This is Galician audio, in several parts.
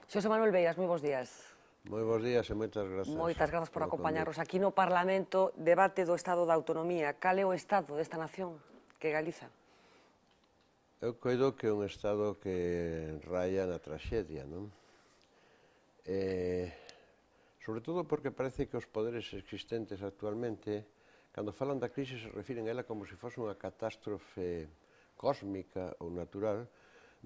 Xosé Manuel Beiras, moi bons días. Moi bons días e moitas grazas. Moitas grazas por acompañarnos aquí no Parlamento. Debate do Estado da Autonomía. Cal é o Estado desta nación que é Galiza? Eu coido que é un Estado que raya na traxedia, non? Sobre todo porque parece que os poderes existentes actualmente, cando falan da crise, se refiren a ela como se fose unha catástrofe cósmica ou natural,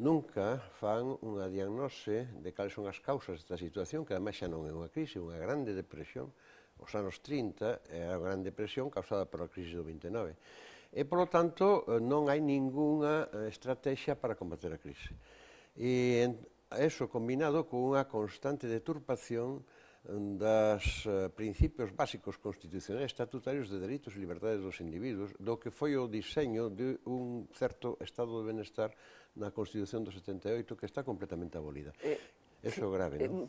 nunca fan unha diagnose de cales son as causas desta situación, que ademais xa non é unha crise, é unha grande depresión. Os anos 30 é a grande depresión causada pola crise do 29. E, polo tanto, non hai ningunha estrategia para combater a crise. E eso combinado con unha constante deturpación dos principios básicos constitucionais estatutarios de dereitos e liberdades dos individuos, do que foi o diseño de un certo estado de benestar na Constitución do 78 que está completamente abolida. Eso é grave, non?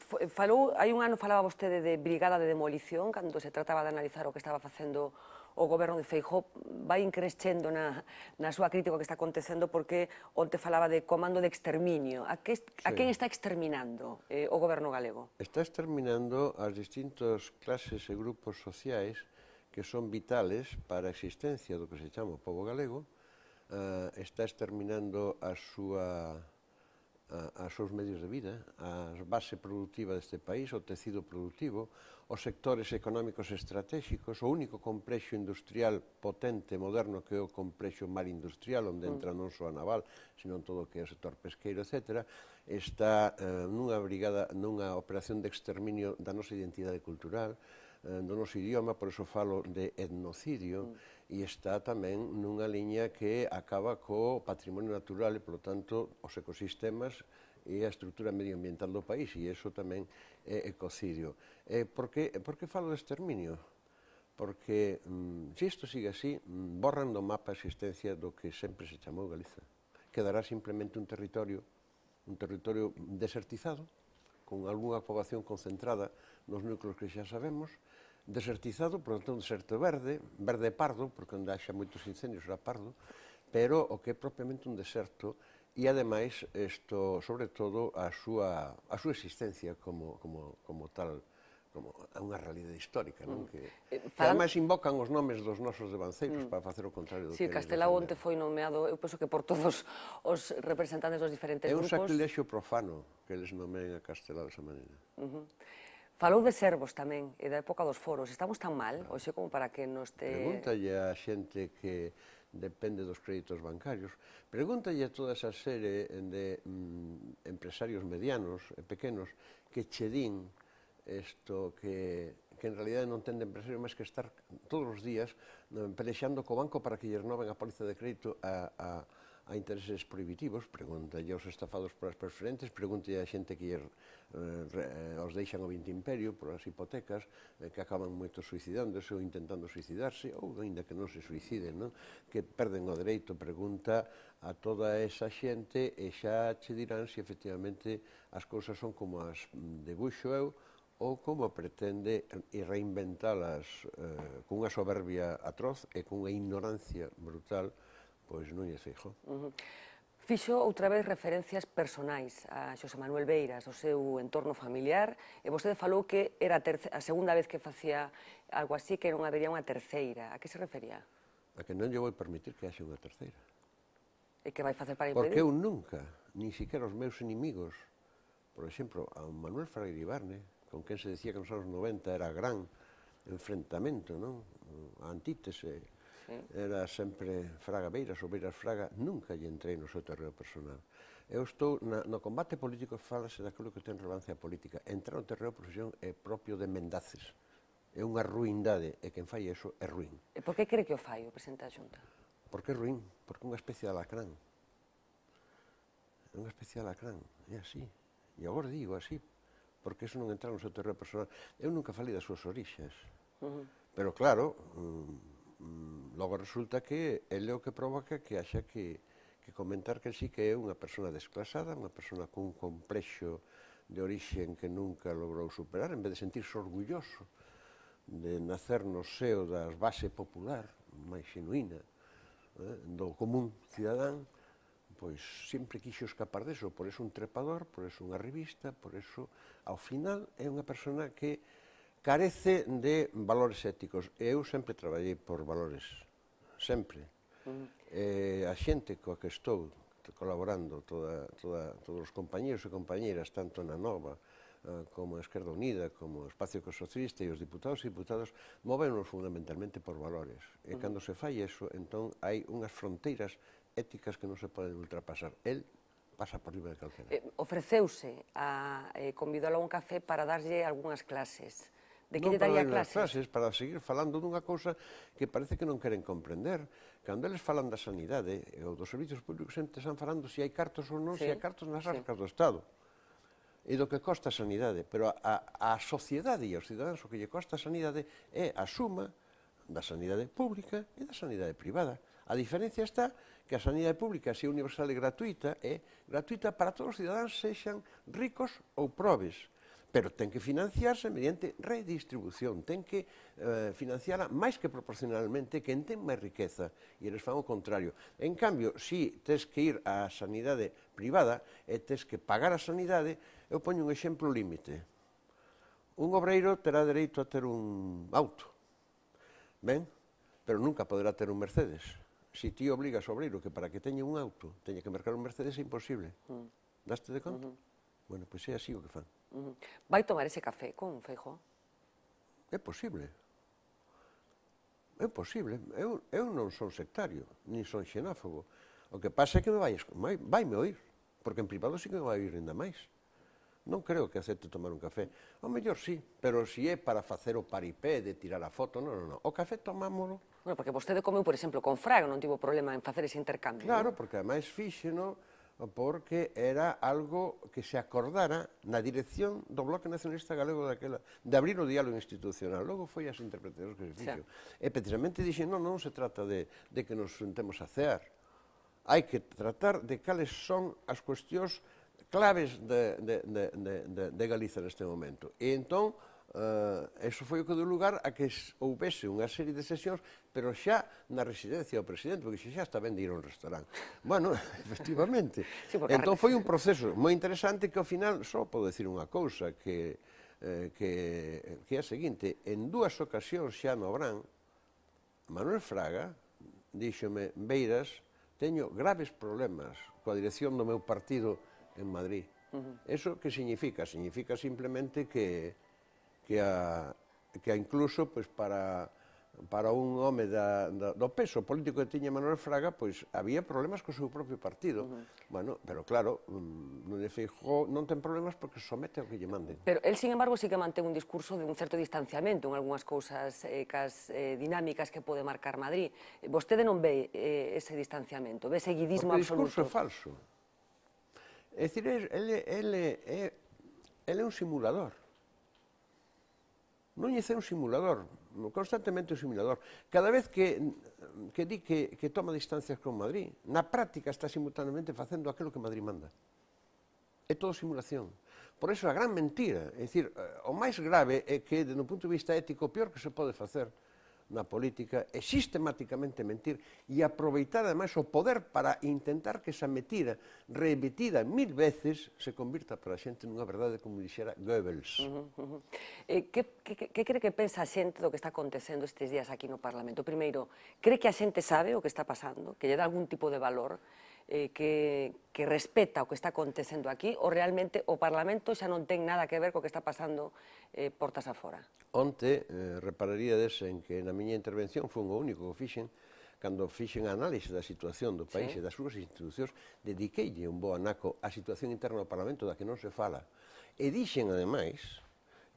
Hai un ano falaba vostede de brigada de demolición, cando se trataba de analizar o que estaba facendo o goberno de Feijóo. Vai increscendo na súa crítica que está acontecendo, porque onte falaba de comando de exterminio. A quen está exterminando o goberno galego? Está exterminando as distintas clases e grupos sociais que son vitales para a existencia do que se chama o pobo galego. Está exterminando os seus medios de vida, a base productiva deste país, o tecido productivo, os sectores económicos estratégicos, o único complexo industrial potente, moderno, que é o complexo mar industrial, onde entra non só a naval, sino todo o que é o sector pesqueiro, etc., está nunha operación de exterminio da nosa identidade cultural, do noso idioma, por iso falo de etnocidio, e está tamén nunha liña que acaba co patrimonio natural e, polo tanto, os ecosistemas e a estrutura medioambiental do país, e iso tamén é ecocidio. Por que falo de exterminio? Porque, se isto sigue así, borran do mapa a existencia do que sempre se chamou Galiza. Quedará simplemente un territorio desertizado, con algunha poboación concentrada nos núcleos que xa sabemos, desertizado, por tanto, un deserto verde pardo, porque onde haxa moitos incendios será pardo, pero o que é propiamente un deserto, e ademais, sobre todo, a súa existencia como tal, como unha realidade histórica, non? Que ademais invocan os nomes dos nosos devanceiros para facer o contrario do que eles defenden. Castelao onte foi nomeado, eu penso que por todos os representantes dos diferentes grupos. É un sacrilexio profano que eles nomeen a Castelao desa maneira. Falou de servos tamén, e da época dos foros. Estamos tan mal, hoxe, como para que nos te... Pregúntalle a xente que depende dos créditos bancarios, pregúntalle a toda esa serie de empresarios medianos e pequenos que che din isto que en realidad non ten de empresario máis que estar todos os días pelexando co banco para que lle renoven a póliza de crédito a intereses prohibitivos. Pregúntalle aos estafados por as preferentes, pregúntalle a xente que os deixan o 20 imperio por as hipotecas, que acaban moitos suicidándose ou intentando suicidarse, ou ainda que non se suiciden, non? Que perden o dereito. Pregunta a toda esa xente e xa che dirán se efectivamente as cousas son como as debuxo eu, ou como pretende reinventalas cunha soberbia atroz e cunha ignorancia brutal, pois Núñez Feijóo. Fixo outra vez referencias personais a Xosé Manuel Beiras, o seu entorno familiar, e vostede falou que era a segunda vez que facía algo así, que non habería unha terceira. A que se refería? A que non lle vou permitir que haxe unha terceira. E que vai facer para impedir? Porque eu nunca, nin siquiera os meus inimigos, por exemplo, a Manuel Fraga Iribarne, con quen se decía que nos anos 90 era gran enfrentamento, non? A antítese era sempre Fraga Beiras ou Beiras Fraga, nunca lle entrei no seu terreo personal. Eu estou no combate político, falase daquilo que ten relevancia política. Entrar no terreo profesión é propio de mendaces. É unha ruindade, e quen fai iso é ruín. E por que cree que o fai o presidente da Xunta? Porque é ruín, porque é unha especie de alacrán. É unha especie de alacrán, é así. E agora digo así, porque iso non entra no seu terreo personal. Eu nunca falei das súas orixas, pero claro, logo resulta que ele é o que provoca que haxa que comentar que sí que é unha persona desclasada, unha persona cun complexo de orixen que nunca logrou superar, en vez de sentirse orgulloso de nacer no seo da base popular máis xenuína do común cidadán, pois sempre quixo escapar deso, por eso un trepador, por eso unha revista, por eso, ao final, é unha persona que carece de valores éticos. Eu sempre traballei por valores, sempre. A xente coa que estou colaborando, todos os compañeros e compañeras, tanto na Nova, como a Esquerda Unida, como o Espacio Ecosocialista e os diputados e diputadas, movenos fundamentalmente por valores. E cando se fai eso, entón hai unhas fronteiras éticas que non se poden ultrapasar. El pasa por riba de calquera. Ofreceuse a convidalo a un café para darlle algunhas clases. De que Non lle daría para clases? para seguir falando dunha cousa que parece que non queren comprender. Cando eles falan da sanidade ou dos servicios públicos, sempre están falando se hai cartos ou non, se hai cartos nas arcas do Estado e do que costa a sanidade, pero a sociedade e aos cidadáns o que lle costa a sanidade é a suma da sanidade pública e da sanidade privada. A diferencia está que a sanidade pública, se é universal e gratuita, é gratuita para todos os cidadáns, sexan ricos ou probes, pero ten que financiarse mediante redistribución, ten que financiala máis que proporcionalmente quen ten máis riqueza, e eles fan o contrario. En cambio, si tes que ir á sanidade privada e tes que pagar a sanidade, eu poño un exemplo límite. Un obreiro terá dereito a ter un auto, ben, pero nunca poderá ter un Mercedes. Si ti obligas ao obreiro que para que teña un auto teña que mercar un Mercedes, é imposible. Daste de conta? Bueno, pois é así o que fan. Vai tomar ese café con Feijóo? É posible. É posible. Eu non son sectario, nin son xenófobo. O que pasa é que vaime oír, porque en privado sí que me vai oír ainda máis. Non creo que acepte tomar un café. Ao mellor sí, pero si é para facer o paripé de tirar a foto, non. O café tomámolo. Bueno, porque vostede comeu, por exemplo, con Fraga, non tivo problema en facer ese intercambio. Claro, porque ademais fíxeno porque era algo que se acordara na dirección do Bloque Nacionalista Galego daquela, de abrir o diálogo institucional. Logo foi as interpretacións que se fixo. E precisamente dixen, non se trata de que nos sentemos a cear. Hai que tratar de cales son as cuestións claves de Galiza neste momento. E entón, eso foi o que deu lugar a que houvese unha serie de sesións, pero xa na residencia do presidente, porque xa está ben de ir a un restaurante. Bueno, efectivamente. Entón foi un proceso moi interesante que ao final só podo decir unha cousa, que é a seguinte: en dúas ocasións xa no Obrán, Manuel Fraga díxome: Beiras, teño graves problemas coa dirección do meu partido en Madrid. Eso que significa? Significa simplemente que incluso para un home do peso político que tiña Manuel Fraga, pois había problemas co seu propio partido. Bueno, pero claro, Núñez Feijóo non ten problemas porque somete ao que lle manden. Pero el, sin embargo, sí que mantén un discurso de un certo distanciamento en algunhas cousas cas dinámicas que pode marcar Madrid. Vostede non ve ese distanciamento, ve seguidismo absoluto. Porque o discurso é falso. É dicir, ele é un simulador. Núñez é un simulador, constantemente un simulador. Cada vez que di que toma distancias con Madrid, na práctica está simultaneamente facendo aquilo que Madrid manda. É todo simulación. Por iso a gran mentira, é dicir, o máis grave é que, desde un punto de vista ético, o peor que se pode facer na política é sistemáticamente mentir e aproveitar, ademais, o poder para intentar que esa mentira, repetida 1000 veces, se convirta para a xente nunha verdade, como dixera Goebbels. Que cree que pensa a xente do que está acontecendo estes días aquí no Parlamento? Primeiro, cree que a xente sabe o que está pasando, que lle dá algún tipo de valor, que respeta o que está acontecendo aquí, ou realmente o Parlamento xa non ten nada que ver co que está pasando portas afora? Onte, repararíades en que na miña intervención foi o único que fixen, cando fixen a análise da situación do país e das súas institucións, dediqueille un bo anaco á situación interna do Parlamento da que non se fala. E dixen, ademais,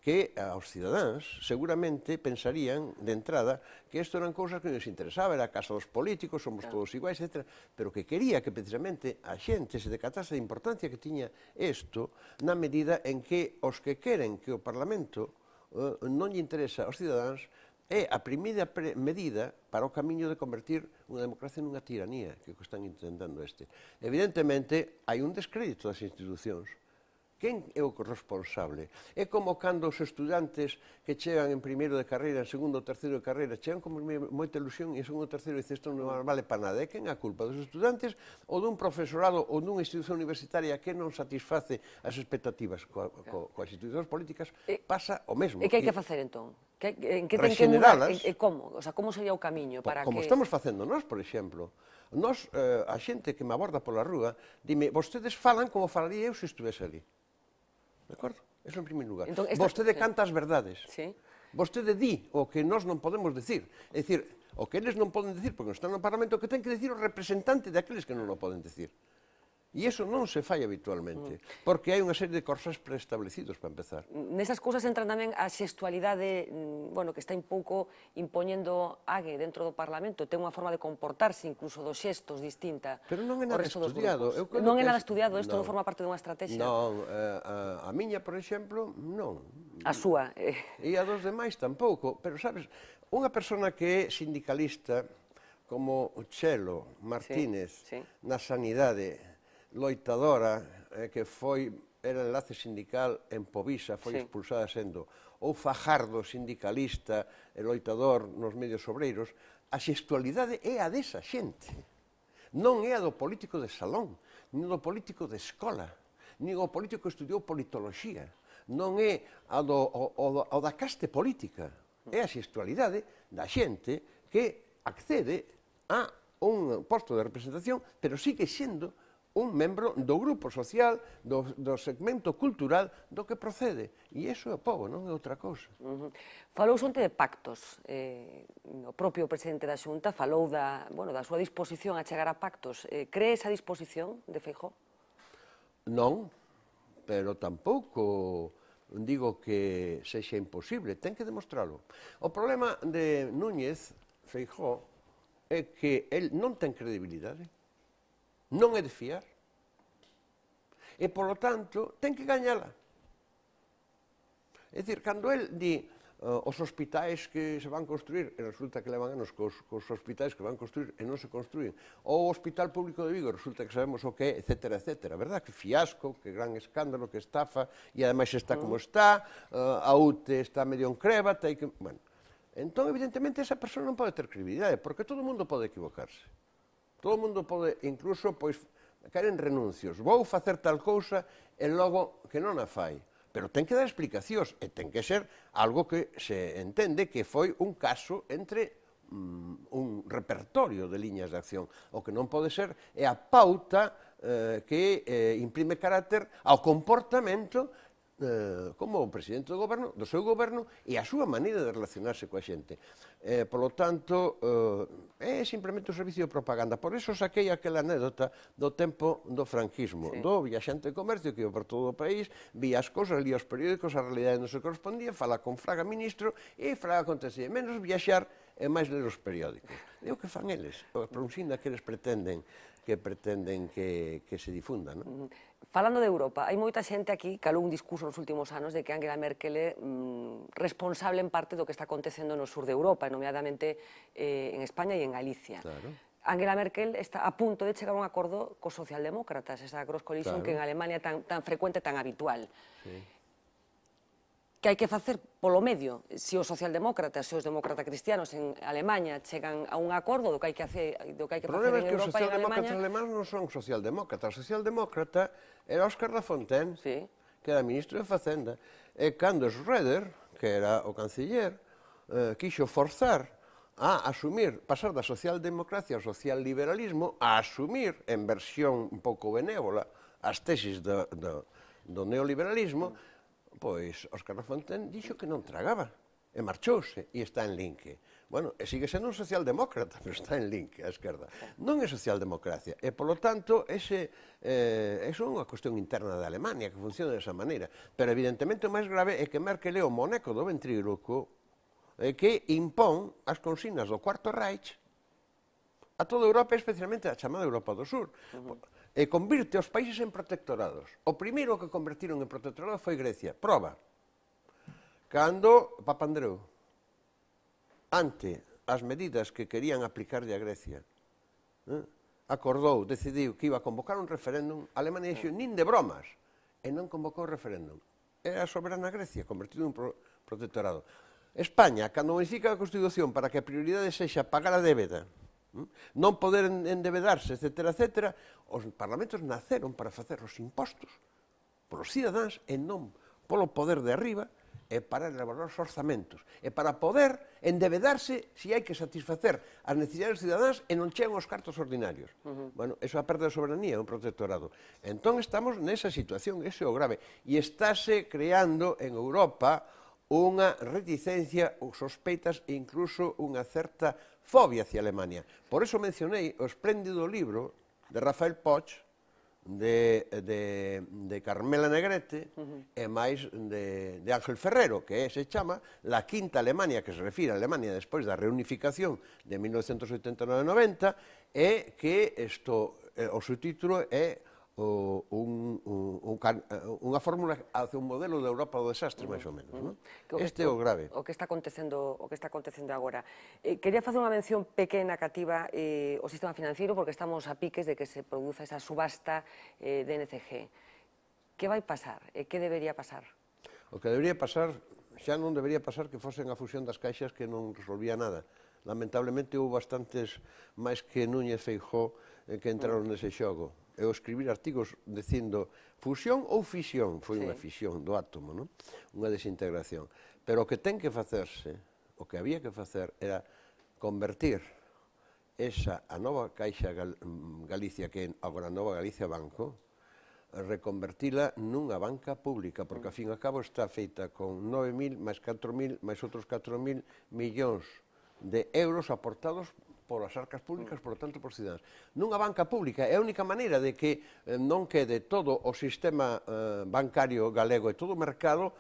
que aos cidadáns seguramente pensarían de entrada que isto eran cousas que nos interesaba, era a casa dos políticos, somos todos iguais, etc. Pero que quería que precisamente a xente se decatase da importancia que tiña isto na medida en que os que queren que o Parlamento non lle interesa aos cidadáns é a primeira medida para o camiño de convertir unha democracia nunha tiranía, que están intentando este. Evidentemente, hai un descrédito das institucións Quen é o responsable? É como cando os estudantes que chegan en primeiro de carreira, en segundo ou terceiro de carreira, chegan con moita ilusión e en segundo ou terceiro dicen isto non vale para nada. É quen a culpa dos estudantes ou dun profesorado ou dunha institución universitaria que non satisface as expectativas coas institucións políticas, pasa o mesmo. E que hai que facer entón? En que ten que mudar? E como? O sea, como sería o camiño para que... Como estamos facendo nós, por exemplo. Nós, a xente que me aborda pola rúa, dime, vostedes falan como falaría eu se estuvese ali. De acordo? Eso en primeiro lugar. Entón, vostede canta as verdades. Sí. Vostede di o que nós non podemos decir. É dicir, o que eles non poden decir porque non están no Parlamento, que ten que decir o representante de aqueles que non o poden decir. E iso non se fai habitualmente, porque hai unha serie de corsas preestablecidos para empezar. Nesas cousas entran tamén a xestualidade, bueno, que está un pouco impoñendo Ague dentro do Parlamento, ten unha forma de comportarse incluso dos xestos distinta. Pero non é nada estudiado. Non é nada estudiado, isto non forma parte dunha estrategia? Non, a miña, por exemplo, non. A súa. E a dos demais tampouco, pero sabes, unha persona que é sindicalista, como Chelo Martínez, na sanidade, loitadora, que era enlace sindical en Povisa, foi expulsada sendo, ou Fajardo, sindicalista e loitador nos medios obreiros, a xestualidade é a desa xente. Non é a do político de salón, nin do político de escola, nin o político que estudiou politoloxía, non é a da caste política, é a xestualidade da xente que accede a un posto de representación, pero sigue sendo un membro do grupo social, do segmento cultural do que procede. E iso é o povo, non é outra cousa. Falou onte de pactos. O propio presidente da Xunta falou da súa disposición a chegar a pactos. Cree esa disposición de Feijóo? Non, pero tampouco digo que sexa imposible, ten que demostralo. O problema de Núñez Feijóo é que el non ten credibilidade. Non é de fiar, e, polo tanto, ten que gañala. É dicir, cando el di os hospitais que se van construir, e resulta que levan anos cos hospitais que van construir e non se construyen, ou o Hospital Público de Vigo, resulta que sabemos o que é, etcétera, etcétera, verdad? Que fiasco, que gran escándalo, que estafa, e ademais está como está, a UTE está medio en creva, bueno. Entón, evidentemente, esa persona non pode ter credibilidade, porque todo o mundo pode equivocarse. Todo o mundo pode, incluso, pois, caer en renuncios. Vou facer tal cousa e logo que non a fai. Pero ten que dar explicacións e ten que ser algo que se entende que foi un caso entre un repertorio de liñas de acción. O que non pode ser é a pauta que imprime carácter ao comportamento como o presidente do goberno, do seu goberno e a súa maneira de relacionarse coa xente. Polo tanto, é simplemente un servicio de propaganda. Por iso saquei aquela anécdota do tempo do franquismo, do viaxante de comercio que iba por todo o país, vía as cousas, lía os periódicos, a realidade non se correspondía, fala con Fraga ministro e Fraga acontecía menos viaxar e máis ler os periódicos. É o que fan eles, a pronxinda que eles pretenden que se difunda, non? Falando de Europa, hai moita xente aquí que alou un discurso nos últimos anos de que Angela Merkel é responsable en parte do que está acontecendo no sur de Europa, nomeadamente en España e en Galicia. Angela Merkel está a punto de chegar a un acordo cos socialdemócratas, esa cross coalition que en Alemania é tan frecuente, tan habitual. Que hai que facer polo medio, se os socialdemócratas e os demócratas cristianos en Alemanha chegan a un acordo do que hai que facer en Europa e en Alemanya... O problema é que os socialdemócratas alemáns non son socialdemócratas. O socialdemócrata era Óscar Lafontaine, que era ministro de Facenda, e cando Schröder, que era o canciller, quixo forzar a asumir, pasar da socialdemocracia ao socialliberalismo, a asumir, en versión un pouco benévola, as tesis do neoliberalismo, pois Óscar Lafontaine dixo que non tragaba, e marchouse, e está en linke. Bueno, e sigue sendo un socialdemócrata, pero está en linke, a esquerda. Non é socialdemocracia, e, polo tanto, eso é unha cuestión interna de Alemania, que funciona desa maneira. Pero, evidentemente, o máis grave é que Merkel é o moneco do ventríloco que impón as consignas do Cuarto Reich a toda Europa, especialmente a chamada Europa do Sur. E convirte os países en protectorados. O primeiro que convertiron en protectorado foi Grecia. Proba. Cando Papa Andreu, ante as medidas que querían aplicarlle a Grecia, acordou, decidiu que iba a convocar un referéndum, a Alemania dixo, nin de bromas. e non convocou referéndum. É a soberana Grecia, convertido en protectorado. España, cando modifica a Constitución para que a prioridade sexa pagar a débeda, non poder endebedarse, etc., os parlamentos naceron para facer os impostos polos cidadáns e non polo poder de arriba, e para elaborar os orzamentos, e para poder endebedarse se hai que satisfacer as necesidades cidadáns e non chegan os cartos ordinarios. Bueno, eso é a perda de soberanía, un protectorado. Entón estamos nesa situación, ese é o grave. E estáse creando en Europa unha reticencia, sospeitas e incluso unha certa fobia hacia Alemania. Por eso mencionei o espléndido libro de Rafael Poch, de Carmela Negrete e máis de Ángel Ferrero, que se chama La Quinta Alemania, que se refire a Alemania despois da reunificación de 1989-90, e que o subtítulo é unha fórmula hacia un modelo de Europa do desastre, máis ou menos. Este é o grave. O que está acontecendo agora. Quería facer unha mención pequena, cativa, o sistema financiero, porque estamos a piques de que se produza esa subasta de NCG. Que vai pasar? Que debería pasar? O que debería pasar, xa non debería pasar que fosen a fusión das caixas, que non resolvía nada. Lamentablemente houve bastantes máis que Núñez Feijóo que entraron nese xogo. Eu escribir artigos dicindo fusión ou fisión, foi unha fisión do átomo, unha desintegración. Pero o que ten que facerse, o que había que facer era convertir a nova Caixa Galicia, que é agora a Nova Galicia Banco, reconvertila nunha banca pública, porque a fin e a cabo está feita con 9.000 máis 4.000 máis outros 4.000 millóns de euros aportados polas arcas públicas, por tanto, por cidadáns. Nunha banca pública é a única maneira de que non quede todo o sistema bancario galego e todo o mercado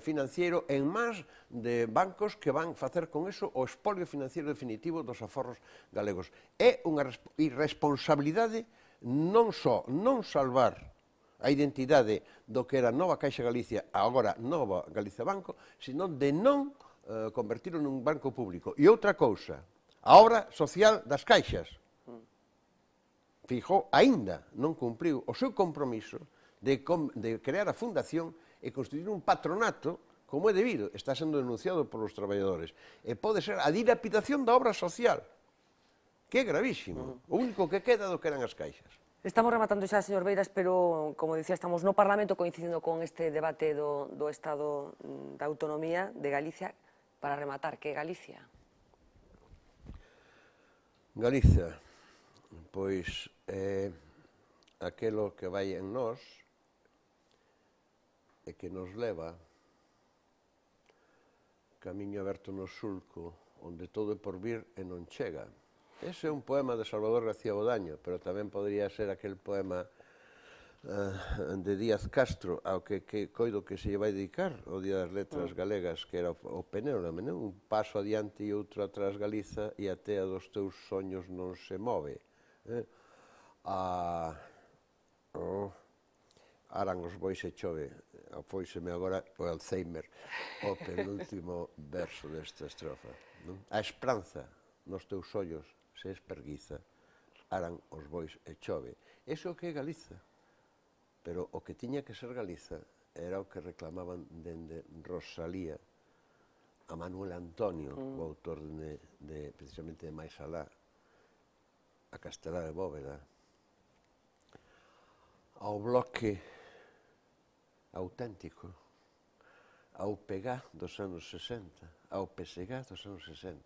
financiero en más de bancos que van facer con eso o expolio financiero definitivo dos aforros galegos. É unha irresponsabilidade non só non salvar a identidade do que era Nova Caixa Galicia, agora Nova Galicia Banco, sino de non convertirlo nun banco público. E outra cousa, a obra social das caixas. Feijóo aínda non cumpriu o seu compromiso de crear a fundación e constituir un patronato como é debido. Está sendo denunciado polos traballadores. E pode ser a dilapidación da obra social, que é gravísimo. O único que queda do que eran as caixas. Estamos rematando xa, señor Beiras, pero, como dicía, estamos no Parlamento coincidindo con este debate do Estado da Autonomía de Galicia. Para rematar, que é Galicia? Galicia, pois, é aquelo que vai en nós e que nos leva camiño aberto no sulco, onde todo é por vir e non chega. Ese é un poema de Salvador García Bodaño, pero tamén podría ser aquel poema de Díaz Castro, ao que coido que se lle vai dedicar o Día das Letras Galegas, que era o Penélome, un paso adiante e outro atrás Galiza, e a tea dos teus soños non se move. Aran os bois e chove, foiseme agora o Alzheimer, o penúltimo verso desta estrofa. A esperanza nos teus ollos se esperguiza, aran os bois e chove. Iso é o que é Galiza. Pero o que tiña que ser Galiza era o que reclamaban dende Rosalía a Manuel Antonio, o autor precisamente de Mais alá, a Castelá de Bóveda, ao bloque auténtico, ao PEGA dos anos 60, ao PSG dos anos 60.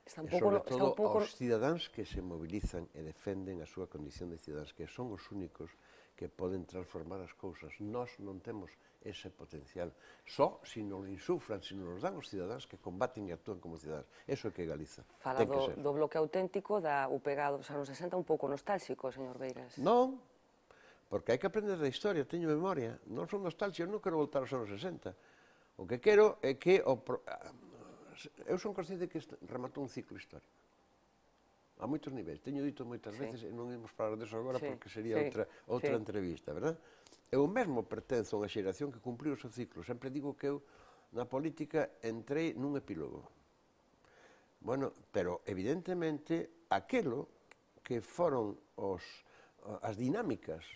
E sobre todo aos cidadáns que se mobilizan e defenden a súa condición de cidadáns, que son os únicos que poden transformar as cousas. Nós non temos ese potencial. Só se non insufran, se non nos dan os cidadáns que combaten e actúan como cidadáns. Eso é que é Galiza. Fala do bloque auténtico da UPG dos anos 60, un pouco nostálxico, señor Beiras. Non, porque hai que aprender da historia, teño memoria. Non son nostálxicos, non quero voltar aos anos 60. O que quero é que... Eu son consciente que rematou un ciclo histórico. A moitos niveis. Teño dito moitas veces, e non imos falar deso agora porque sería outra entrevista, verdad? Eu mesmo pertenzo a unha xeración que cumpriu o seu ciclo. Sempre digo que eu, na política, entrei nun epílogo. Bueno, pero, evidentemente, aquelo que foron as dinámicas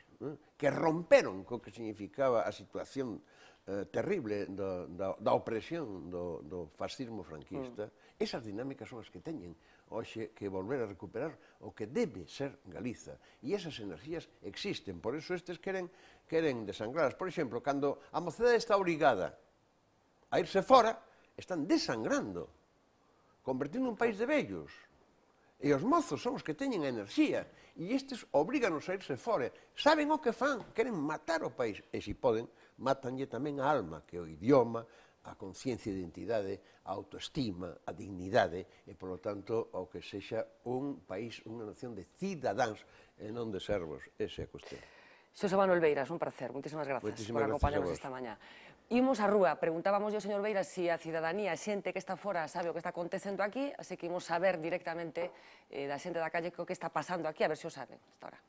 que romperon co que significaba a situación terrible da opresión do fascismo franquista, esas dinámicas son as que teñen hoxe que volver a recuperar o que debe ser Galiza. E esas energías existen, por eso estes queren desangradas. Por exemplo, cando a mocedade está obrigada a irse fora, están desangrando, convertindo un país de vellos. E os mozos son os que teñen a enerxía, e estes obriganos a irse fora. Saben o que fan, queren matar o país, e se poden, matanlle tamén a alma, que é o idioma, a conciencia de identidade, a autoestima, a dignidade, e, polo tanto, o que sexa un país, unha nación de cidadáns, e non de servos. Esa é a cuestión. Xosé Manuel Beiras, un placer. Moitísimas gracias por acompañarnos esta mañá. Imos á rúa, preguntábamos ao señor Beiras se a cidadanía, a xente que está fora, sabe o que está acontecendo aquí, así que imos saber directamente da xente da calle o que está pasando aquí, a ver se o saben hasta ahora.